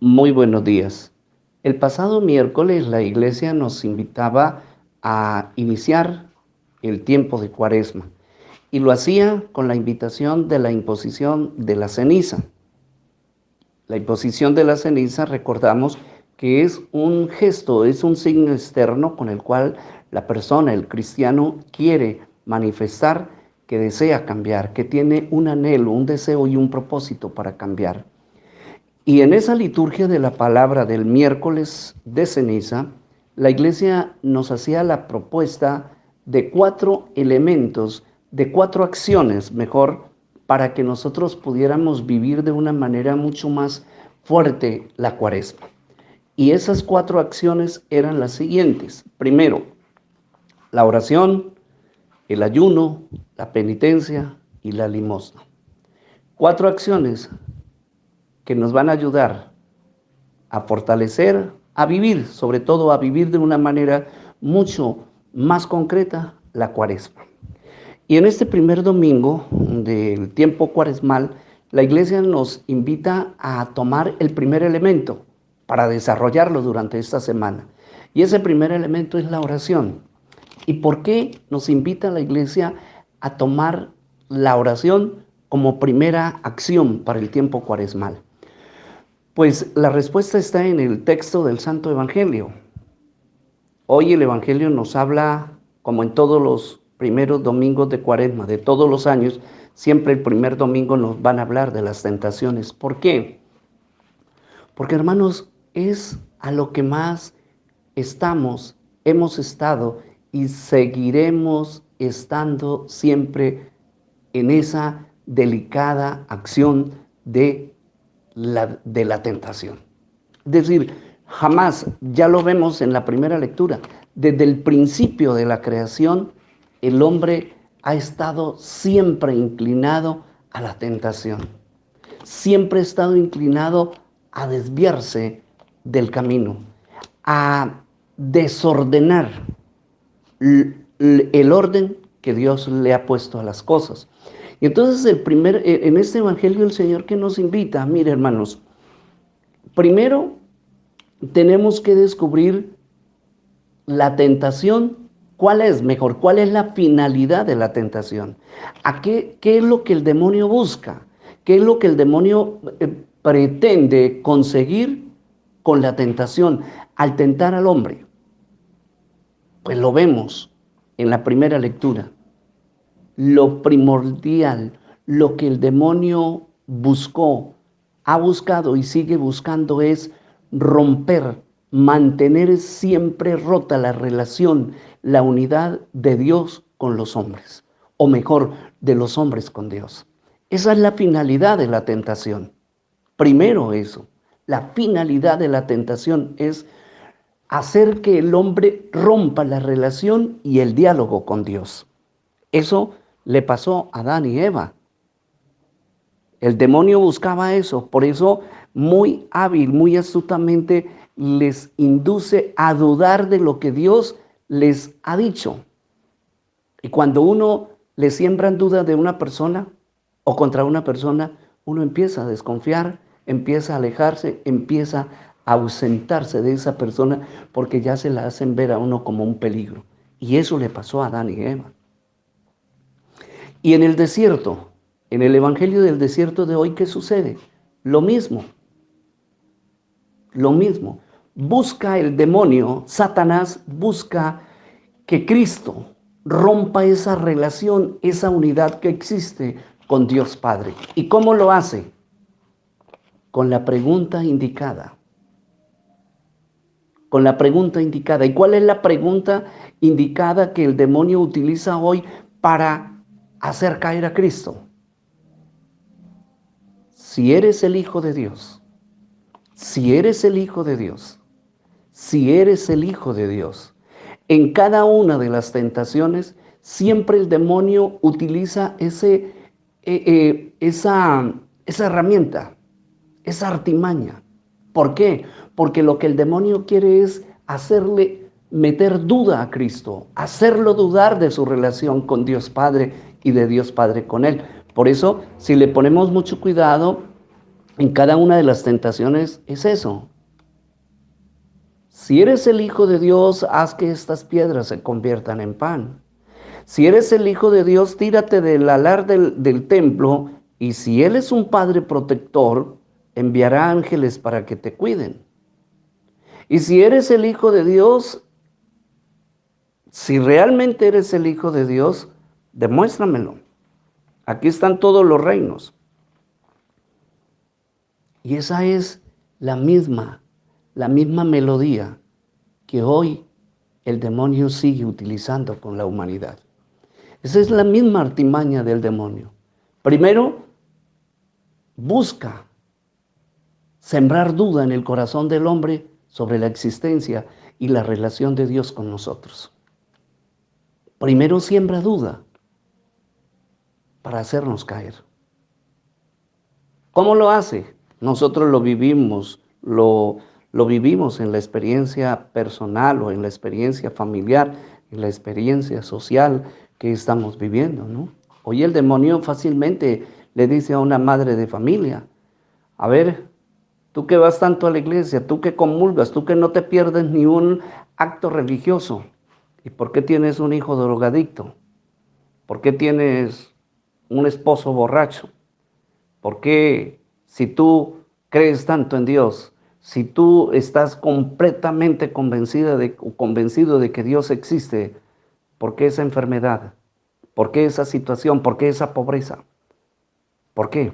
Muy buenos días. El pasado miércoles la iglesia nos invitaba a iniciar el tiempo de Cuaresma y lo hacía con la invitación de la imposición de la ceniza. La imposición de la ceniza, recordamos que es un gesto, es un signo externo con el cual la persona, el cristiano, quiere manifestar que desea cambiar, que tiene un anhelo, un deseo y un propósito para cambiar. Y en esa liturgia de la palabra del miércoles de ceniza, la iglesia nos hacía la propuesta de 4 elementos, de 4 acciones, mejor, para que nosotros pudiéramos vivir de una manera mucho más fuerte la Cuaresma. Y esas 4 acciones eran las siguientes. Primero, la oración, el ayuno, la penitencia y la limosna. 4 acciones que nos van a ayudar a fortalecer, a vivir, sobre todo a vivir de una manera mucho más concreta la Cuaresma. Y en este primer domingo del tiempo cuaresmal, la iglesia nos invita a tomar el primer elemento para desarrollarlo durante esta semana. Y ese primer elemento es la oración. ¿Y por qué nos invita la iglesia a tomar la oración como primera acción para el tiempo cuaresmal? Pues la respuesta está en el texto del Santo Evangelio. Hoy el Evangelio nos habla, como en todos los primeros domingos de Cuaresma, de todos los años, siempre el primer domingo nos van a hablar de las tentaciones. ¿Por qué? Porque, hermanos, es a lo que más hemos estado y seguiremos estando siempre en esa delicada acción de la tentación. Es decir, jamás, ya lo vemos en la primera lectura, desde el principio de la creación, el hombre ha estado siempre inclinado a la tentación. Siempre ha estado inclinado a desviarse del camino, a desordenar el orden que Dios le ha puesto a las cosas. Y entonces en este evangelio el Señor que nos invita, mire hermanos, primero tenemos que descubrir la tentación. ¿Cuál es mejor? ¿Cuál es la finalidad de la tentación? ¿Qué es lo que el demonio busca? ¿Qué es lo que el demonio pretende conseguir con la tentación al tentar al hombre? Pues lo vemos en la primera lectura. Lo primordial, lo que el demonio buscó, ha buscado y sigue buscando es romper, mantener siempre rota la relación, la unidad de Dios con los hombres, o mejor, de los hombres con Dios. Esa es la finalidad de la tentación. Primero eso, la finalidad de la tentación es hacer que el hombre rompa la relación y el diálogo con Dios. Eso le pasó a Adán y Eva. El demonio buscaba eso, por eso muy hábil, muy astutamente les induce a dudar de lo que Dios les ha dicho. Y cuando uno le siembran dudas de una persona o contra una persona, uno empieza a desconfiar, empieza a alejarse, empieza a ausentarse de esa persona porque ya se la hacen ver a uno como un peligro. Y eso le pasó a Adán y Eva. Y en el desierto, en el evangelio del desierto de hoy, ¿qué sucede? Lo mismo. Lo mismo. Busca el demonio, Satanás busca que Cristo rompa esa relación, esa unidad que existe con Dios Padre. ¿Y cómo lo hace? Con la pregunta indicada. Con la pregunta indicada. ¿Y cuál es la pregunta indicada que el demonio utiliza hoy para hacer caer a Cristo? Si eres el Hijo de Dios, si eres el Hijo de Dios, si eres el Hijo de Dios, en cada una de las tentaciones, siempre el demonio utiliza esa herramienta, esa artimaña. ¿Por qué? Porque lo que el demonio quiere es hacerle meter duda a Cristo, hacerlo dudar de su relación con Dios Padre y de Dios Padre con él. Por eso, si le ponemos mucho cuidado, en cada una de las tentaciones es eso. Si eres el Hijo de Dios, haz que estas piedras se conviertan en pan. Si eres el Hijo de Dios, tírate del alar del templo, y si Él es un Padre protector, enviará ángeles para que te cuiden. Y si eres el Hijo de Dios, si realmente eres el Hijo de Dios, demuéstramelo. Aquí están todos los reinos. Y esa es la misma melodía que hoy el demonio sigue utilizando con la humanidad. Esa es la misma artimaña del demonio. Primero, busca sembrar duda en el corazón del hombre sobre la existencia y la relación de Dios con nosotros. Primero siembra duda para hacernos caer. ¿Cómo lo hace? Nosotros lo vivimos, lo vivimos en la experiencia personal o en la experiencia familiar, en la experiencia social que estamos viviendo, ¿no? Hoy el demonio fácilmente le dice a una madre de familia: a ver, tú que vas tanto a la iglesia, tú que comulgas, tú que no te pierdes ni un acto religioso, ¿y por qué tienes un hijo drogadicto? ¿Por qué tienes un esposo borracho? ¿Por qué, si tú crees tanto en Dios, si tú estás completamente convencido de que Dios existe, por qué esa enfermedad? ¿Por qué esa situación? ¿Por qué esa pobreza? ¿Por qué?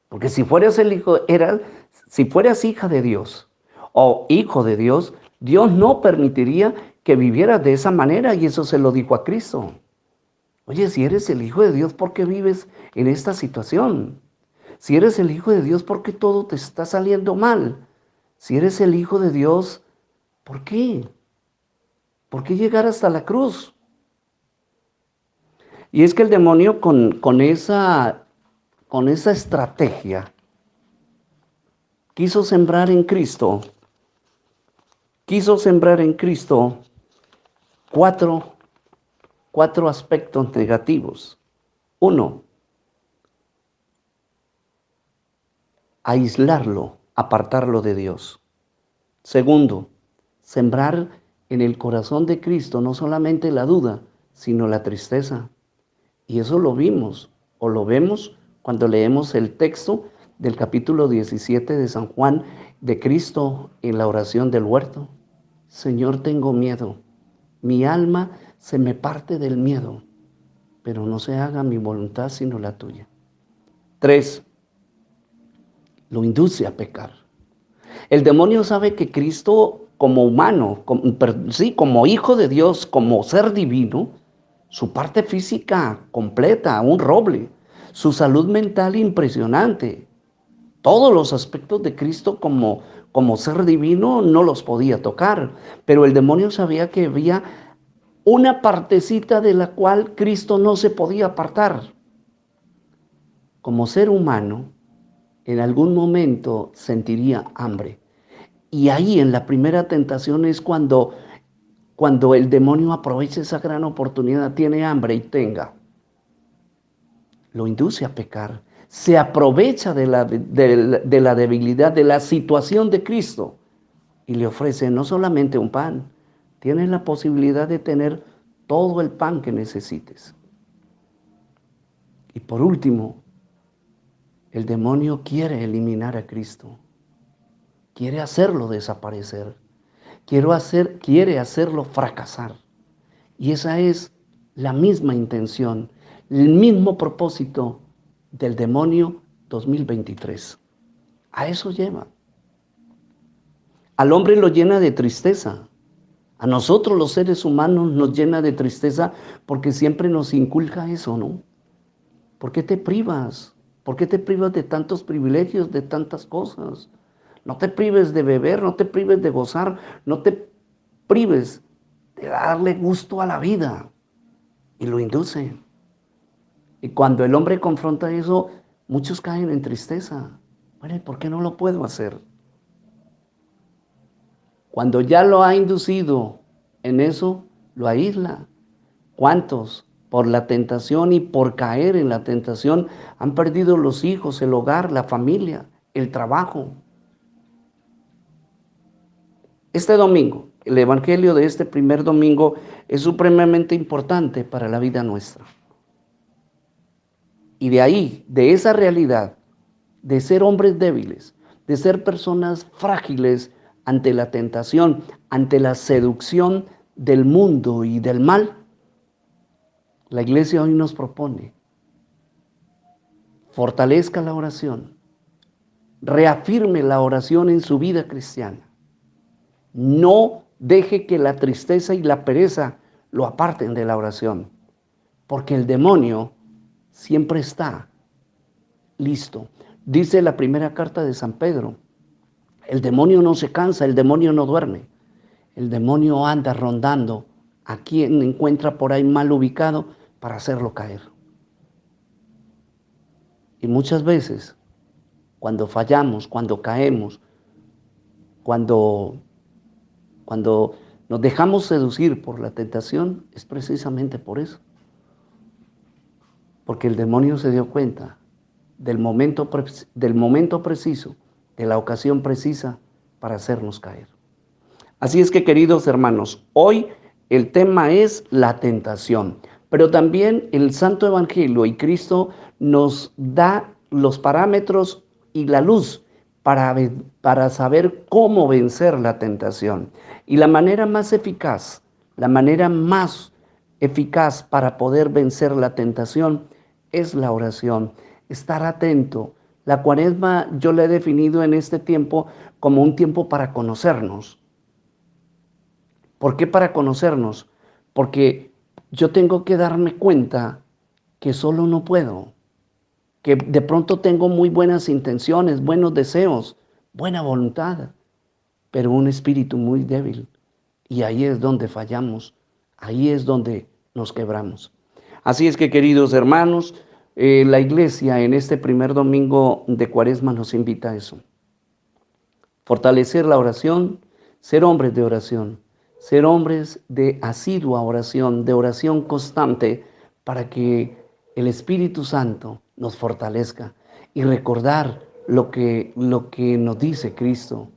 Porque si fueras si fueras hija de Dios o hijo de Dios, Dios no permitiría que vivieras de esa manera, y eso se lo dijo a Cristo. Oye, si eres el Hijo de Dios, ¿por qué vives en esta situación? Si eres el Hijo de Dios, ¿por qué todo te está saliendo mal? Si eres el Hijo de Dios, ¿por qué? ¿Por qué llegar hasta la cruz? Y es que el demonio con esa estrategia quiso sembrar en Cristo cuatro aspectos negativos. Uno, aislarlo, apartarlo de Dios. Segundo, sembrar en el corazón de Cristo no solamente la duda, sino la tristeza. Y eso lo vimos o lo vemos cuando leemos el texto del capítulo 17 de San Juan, de Cristo en la oración del huerto. Señor, tengo miedo. Mi alma se me parte del miedo, pero no se haga mi voluntad sino la tuya. 3. Lo induce a pecar. El demonio sabe que Cristo, como humano, como hijo de Dios, como ser divino, su parte física completa, un roble, su salud mental impresionante, todos los aspectos de Cristo como ser divino no los podía tocar, pero el demonio sabía que había una partecita de la cual Cristo no se podía apartar. Como ser humano, en algún momento sentiría hambre. Y ahí en la primera tentación es cuando el demonio aprovecha esa gran oportunidad, tiene hambre y lo induce a pecar. Se aprovecha de la debilidad, de la situación de Cristo, y le ofrece no solamente un pan, tienes la posibilidad de tener todo el pan que necesites. Y por último, el demonio quiere eliminar a Cristo, quiere hacerlo desaparecer, quiere hacerlo fracasar. Y esa es la misma intención, el mismo propósito del demonio 2023. A eso lleva. Al hombre lo llena de tristeza. A nosotros los seres humanos nos llena de tristeza porque siempre nos inculca eso, ¿no? ¿Por qué te privas? ¿Por qué te privas de tantos privilegios, de tantas cosas? No te prives de beber, no te prives de gozar, no te prives de darle gusto a la vida. Y lo induce. Y cuando el hombre confronta eso, muchos caen en tristeza. Bueno, ¿por qué no lo puedo hacer? Cuando ya lo ha inducido en eso, lo aísla. ¿Cuántos por la tentación y por caer en la tentación, han perdido los hijos, el hogar, la familia, el trabajo. Este domingo, el evangelio de este primer domingo es supremamente importante para la vida nuestra. Y de ahí, de esa realidad, de ser hombres débiles, de ser personas frágiles ante la tentación, ante la seducción del mundo y del mal, la iglesia hoy nos propone: fortalezca la oración, reafirme la oración en su vida cristiana. No deje que la tristeza y la pereza lo aparten de la oración, porque el demonio siempre está listo. Dice la primera carta de San Pedro: el demonio no se cansa, el demonio no duerme. El demonio anda rondando a quien encuentra por ahí mal ubicado para hacerlo caer. Y muchas veces, cuando fallamos, cuando caemos, cuando nos dejamos seducir por la tentación, es precisamente por eso. Porque el demonio se dio cuenta del momento preciso, de la ocasión precisa para hacernos caer. Así es que, queridos hermanos, hoy el tema es la tentación, pero también el Santo Evangelio y Cristo nos da los parámetros y la luz para saber cómo vencer la tentación. Y la manera más eficaz para poder vencer la tentación es la oración, estar atento. La Cuaresma yo la he definido en este tiempo como un tiempo para conocernos. ¿Por qué para conocernos? Porque yo tengo que darme cuenta que solo no puedo, que de pronto tengo muy buenas intenciones, buenos deseos, buena voluntad, pero un espíritu muy débil. Y ahí es donde fallamos, ahí es donde nos quebramos. Así es que, queridos hermanos, la iglesia en este primer domingo de Cuaresma nos invita a eso. Fortalecer la oración, ser hombres de oración, ser hombres de asidua oración, de oración constante, para que el Espíritu Santo nos fortalezca y recordar lo que nos dice Cristo,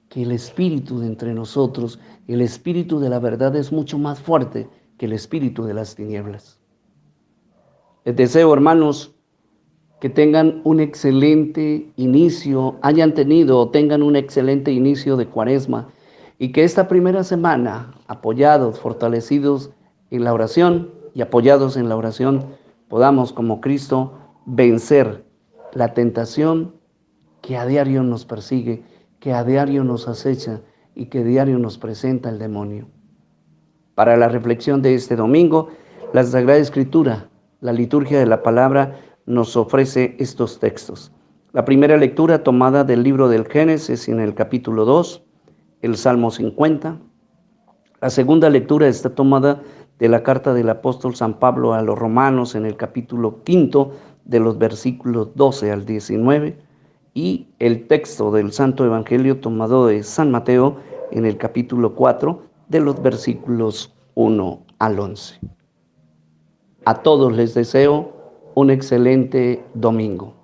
que el Espíritu de entre nosotros, el Espíritu de la verdad es mucho más fuerte que el espíritu de las tinieblas. Les deseo, hermanos, que tengan un excelente inicio, hayan tenido o tengan un excelente inicio de Cuaresma, y que esta primera semana, apoyados, fortalecidos en la oración y apoyados en la oración, podamos, como Cristo, vencer la tentación que a diario nos persigue, que a diario nos acecha y que a diario nos presenta el demonio. Para la reflexión de este domingo, la Sagrada Escritura, la liturgia de la palabra, nos ofrece estos textos. La primera lectura tomada del libro del Génesis en el capítulo 2, el Salmo 50. La segunda lectura está tomada de la carta del apóstol San Pablo a los Romanos en el capítulo 5, de los versículos 12 al 19. Y el texto del Santo Evangelio tomado de San Mateo en el capítulo 4, de los versículos 1 al 11. A todos les deseo un excelente domingo.